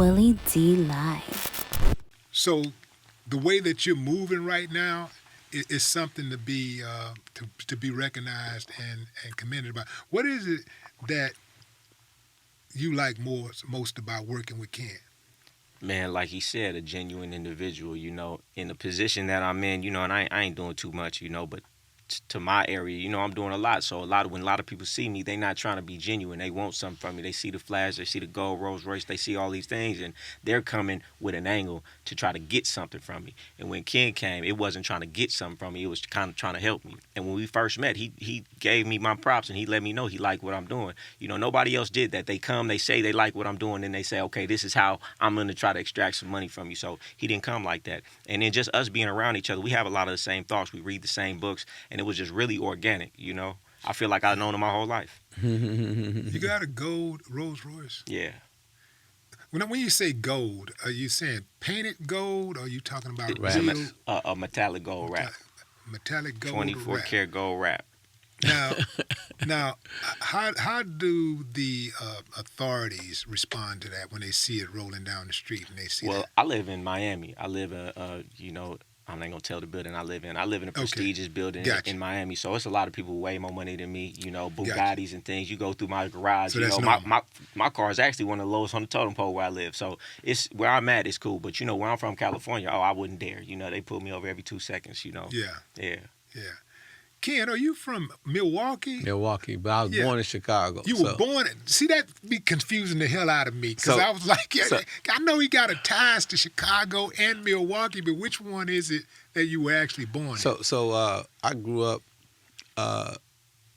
Willie D Live. So the way that you're moving right now is something to be to be recognized and commended about. What is it that you like most about working with Ken? Man, like he said, a genuine individual, in the position that I'm in, and I ain't doing too much, but to my area, I'm doing a lot. So when a lot of people see me, they not trying to be genuine. They want something from me. They see the flash, they see the gold Rolls Royce, they see all these things, and they're coming with an angle to try to get something from me. And when Ken came, it wasn't trying to get something from me. It was kind of trying to help me. And when we first met, he gave me my props and he let me know he liked what I'm doing. Nobody else did that. They come, they say they like what I'm doing, and they say, okay, this is how I'm going to try to extract some money from you. So he didn't come like that. And then just us being around each other, we have a lot of the same thoughts. We read the same books, and it was just really organic. I feel like I've known him my whole life. You got a gold Rolls Royce? Yeah. When you say gold, are you saying painted gold, or are you talking about It's real a metallic gold wrap. metallic gold 24 wrap? karat gold wrap. Now, how do the authorities respond to that when they see it rolling down the street and they see that? Well, I live in Miami. I live I'm not gonna tell the building I live in. I live in a prestigious building in Miami, so it's a lot of people with way more money than me. Bugattis and things. You go through my garage. So that's normal. my car is actually one of the lowest on the totem pole where I live. So it's where I'm at. It's cool, but where I'm from, California. Oh, I wouldn't dare. They pull me over every 2 seconds. Yeah. Yeah. Ken, are you from Milwaukee? Milwaukee, but I was born in Chicago. You were born. See, that be confusing the hell out of me because I was like, I know he got a ties to Chicago and Milwaukee, but which one is it that you were actually born in? So I grew up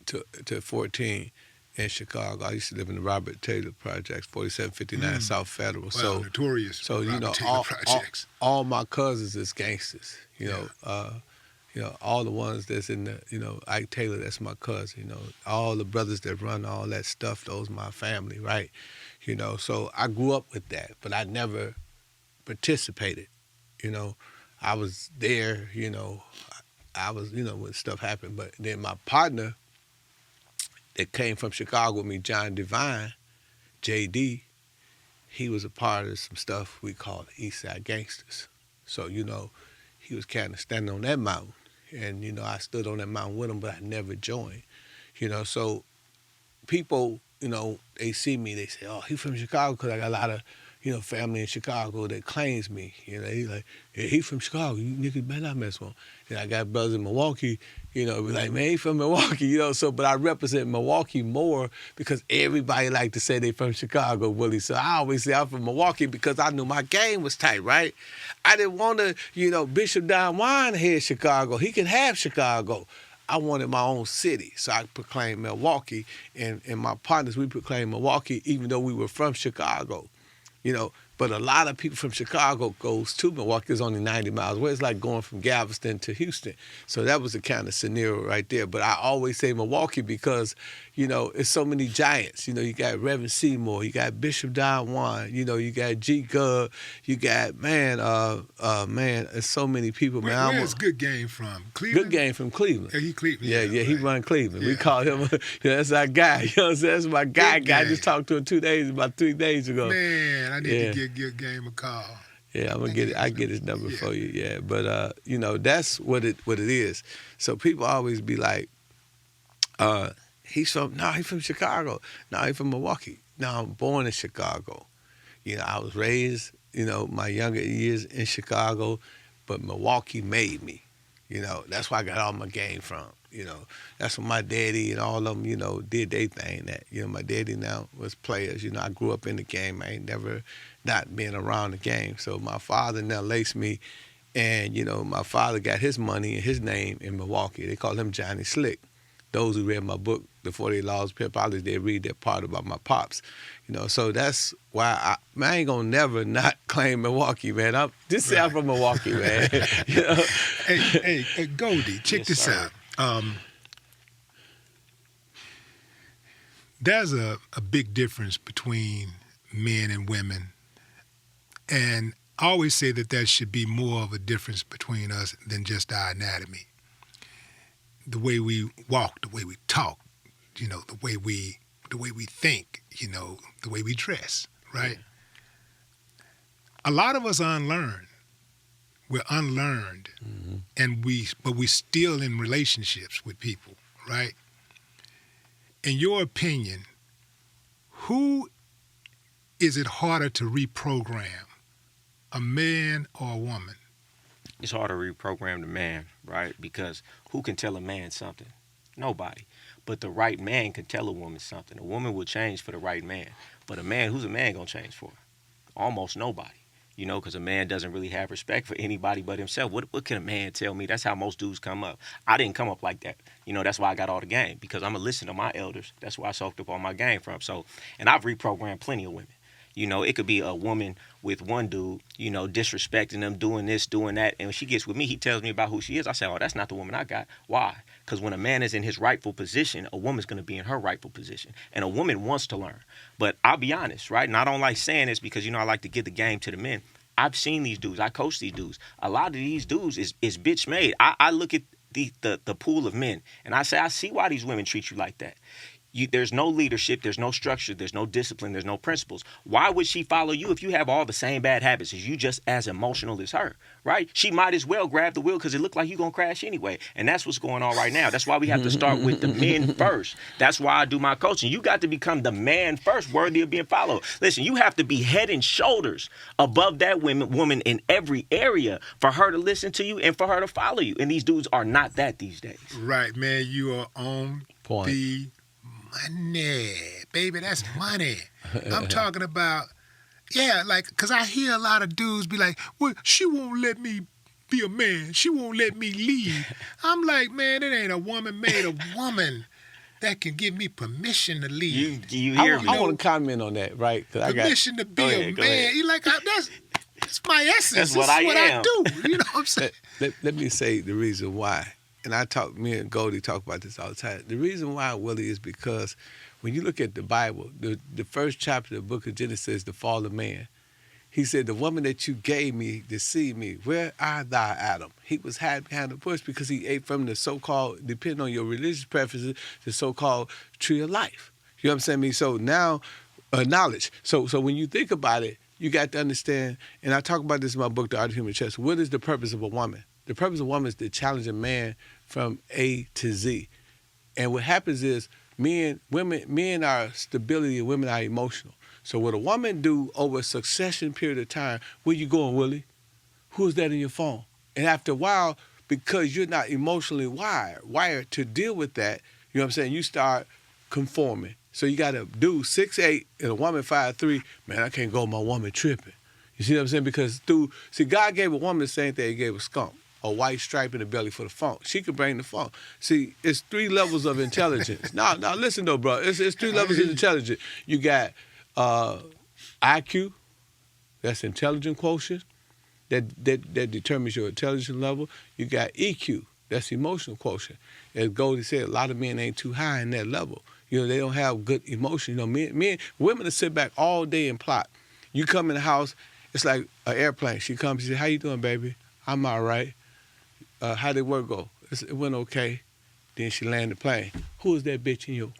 to 14 in Chicago. I used to live in the Robert Taylor Projects, 4759 South Federal. Well, notorious. So Robert Taylor Projects. all my cousins is gangsters. All the ones that's in the, Ike Taylor, that's my cousin, all the brothers that run all that stuff, those my family, right? So I grew up with that, but I never participated, I was there, I was, when stuff happened, but then my partner that came from Chicago with me, John Devine, JD, he was a part of some stuff we call the East Side Gangsters. So, he was kind of standing on that mountain. And, I stood on that mountain with him, but I never joined. So people, they see me, they say, oh, he from Chicago because I got a lot of, family in Chicago that claims me. He like, yeah, he from Chicago. You niggas better not mess with him. And I got brothers in Milwaukee, be like, man, he from Milwaukee, but I represent Milwaukee more because everybody like to say they from Chicago, Willie. So I always say I'm from Milwaukee because I knew my game was tight, right? I didn't want to, Bishop Don Juan had Chicago. He can have Chicago. I wanted my own city, so I proclaimed Milwaukee, and my partners, we proclaimed Milwaukee, even though we were from Chicago. But a lot of people from Chicago goes to Milwaukee. It's only 90 miles away. It's like going from Galveston to Houston. So that was the kind of scenario right there. But I always say Milwaukee because, it's so many giants. You got Reverend Seymour, you got Bishop Don Juan, you got G. Gub, you got, there's so many people, man. Where's Good Game from? Cleveland? Good Game from Cleveland. Yeah, he Cleveland. Yeah, he run Cleveland. Yeah. We call him, that's our guy. You know what I'm saying? That's my guy. I just talked to him about 3 days ago. Man, I need to give Good Game a call. Yeah, I'm gonna get it. I get his number for you. Yeah, but that's what it is. So people always be like, he's from Chicago. No, he's from Milwaukee. No, I'm born in Chicago. I was raised, my younger years in Chicago, but Milwaukee made me. That's where I got all my game from. That's when my daddy and all of them, did their thing. That, my daddy now was players. I grew up in the game. I ain't never not been around the game. So my father now laced me, and, my father got his money and his name in Milwaukee. They call him Johnny Slick. Those who read my book, The 48 Laws of Pimp Politics, they read that part about my pops. So that's why I ain't gonna never not claim Milwaukee, man. I'm from Milwaukee, man. Hey, Goldie, check this out. There's a big difference between men and women, and I always say that there should be more of a difference between us than just our anatomy. The way we walk, the way we talk, the way we think, the way we dress, right? A lot of us are unlearned. We're unlearned, but we still in relationships with people, right? In your opinion, who is it harder to reprogram, a man or a woman? It's hard to reprogram the man, right? Because who can tell a man something? Nobody. But the right man can tell a woman something. A woman will change for the right man. But who's a man going to change for? Almost nobody. You know, because a man doesn't really have respect for anybody but himself. What can a man tell me? That's how most dudes come up. I didn't come up like that. You know, that's why I got all the game, because I'm going to listen to my elders. That's where I soaked up all my game from. So, and I've reprogrammed plenty of women. You know, it could be a woman with one dude, you know, disrespecting them, doing this, doing that. And when she gets with me, he tells me about who she is. I say, oh, that's not the woman I got. Why? Because when a man is in his rightful position, a woman's going to be in her rightful position. And a woman wants to learn. But I'll be honest, right? And I don't like saying this because, you know, I like to give the game to the men. I've seen these dudes. I coach these dudes. A lot of these dudes is bitch made. I look at the pool of men, and I say, I see why these women treat you like that. There's no leadership, there's no structure, there's no discipline, there's no principles. Why would she follow you if you have all the same bad habits as you, just as emotional as her, right? She might as well grab the wheel because it looked like you're going to crash anyway. And that's what's going on right now. That's why we have to start with the men first. That's why I do my coaching. You got to become the man first, worthy of being followed. Listen, you have to be head and shoulders above that woman in every area for her to listen to you and for her to follow you. And these dudes are not that these days. Right, man. You are on Point. the money, baby. That's money. I'm talking about, because I hear a lot of dudes be like, well, she won't let me be a man. She won't let me lead. I'm like, man, it ain't a woman made a woman that can give me permission to lead. You hear me? I want to comment on that, right? Permission to be Go a ahead, go man. ahead. You like, that's my essence. That's what I am. do. You know what I'm saying? Let me say the reason why. And me and Goldie talk about this all the time. The reason why, Willie, is because when you look at the Bible, the first chapter of the book of Genesis, the fall of man, he said, the woman that you gave me to see me, where art thou, Adam? He was hiding behind the bush because he ate from the so-called, depending on your religious preferences, the so-called tree of life. You know what I'm saying? So now, knowledge. So when you think about it, you got to understand, and I talk about this in my book, The Art of Human Chess, what is the purpose of a woman? The purpose of a woman is to challenge a man from A to Z. And what happens is men are stability and women are emotional. So what a woman do over a succession period of time, where you going, Willie? Who's that in your phone? And after a while, because you're not emotionally wired to deal with that, you know what I'm saying, you start conforming. So you got a dude 6'8" and a woman 5'3", man, I can't go with my woman tripping. You see what I'm saying? Because God gave a woman the same thing he gave a skunk. A white stripe in the belly for the funk. She could bring the funk. See, it's 3 levels of intelligence. Now listen though, bro. It's 3 levels of intelligence. You got IQ, that's intelligence quotient, that determines your intelligence level. You got EQ, that's emotional quotient. As Goldie said, a lot of men ain't too high in that level. You know, they don't have good emotion. You know, women will sit back all day and plot. You come in the house, it's like an airplane. She comes, she says, how you doing, baby? I'm all right. How did work go? It went okay. Then she landed the plane. Who is that bitch in you?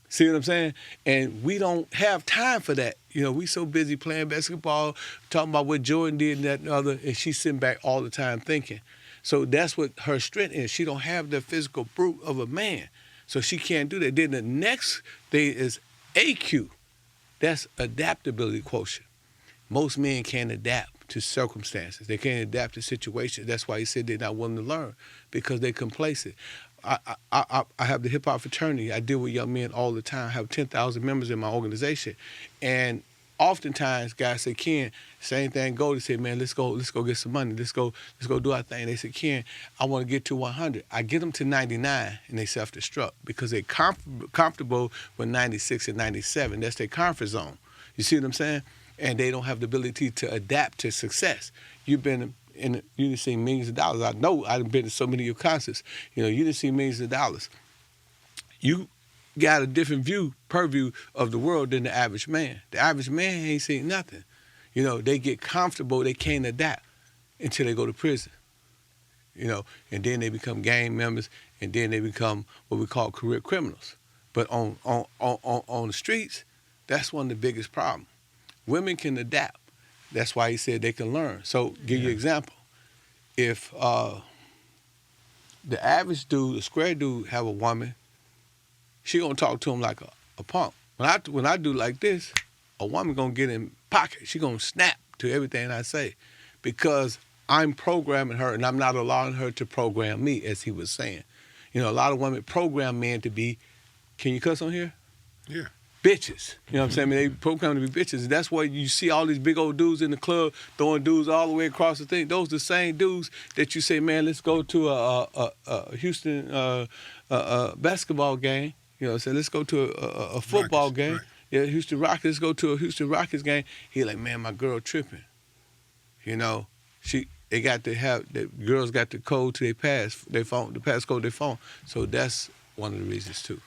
See what I'm saying? And we don't have time for that. You know, we so busy playing basketball, talking about what Jordan did and that and other, and she's sitting back all the time thinking. So that's what her strength is. She don't have the physical brute of a man. So she can't do that. Then the next thing is AQ. That's adaptability quotient. Most men can't adapt to circumstances. They can't adapt to situations. That's why he said they're not willing to learn, because they're complacent. I have the hip-hop fraternity. I deal with young men all the time. I have 10,000 members in my organization. And oftentimes guys say, Ken, same thing Goldie said, man, let's go get some money. Let's go do our thing. They said, Ken, I want to get to 100. I get them to 99 and they self-destruct because they're comfortable with 96 and 97. That's their comfort zone. You see what I'm saying? And they don't have the ability to adapt to success. You've been you done seen millions of dollars. I know I've been to so many of your concerts. You know, you done seen millions of dollars. You got a different purview of the world than the average man. The average man ain't seen nothing. You know, they get comfortable, they can't adapt until they go to prison. You know, and then they become gang members, and then they become what we call career criminals. But on the streets, that's one of the biggest problems. Women can adapt. That's why he said they can learn. So give you an example. If the average dude, the square dude, have a woman, she gonna talk to him like a punk. When I do like this, a woman gonna get in pocket. She gonna snap to everything I say, because I'm programming her and I'm not allowing her to program me, as he was saying. You know, a lot of women program men to be, can you cuss on here? Yeah. Bitches. You know what I'm saying? I mean, they program to be bitches. And that's why you see all these big old dudes in the club throwing dudes all the way across the thing. Those are the same dudes that you say, man, let's go to a Houston basketball game. You know, say let's go to a football Rockets, game. right. Yeah, Houston Rockets. Let's go to a Houston Rockets game. He like, man, my girl tripping. You know, they got to have, the girls got the code to their phone, the passcode to their phone. So that's one of the reasons too.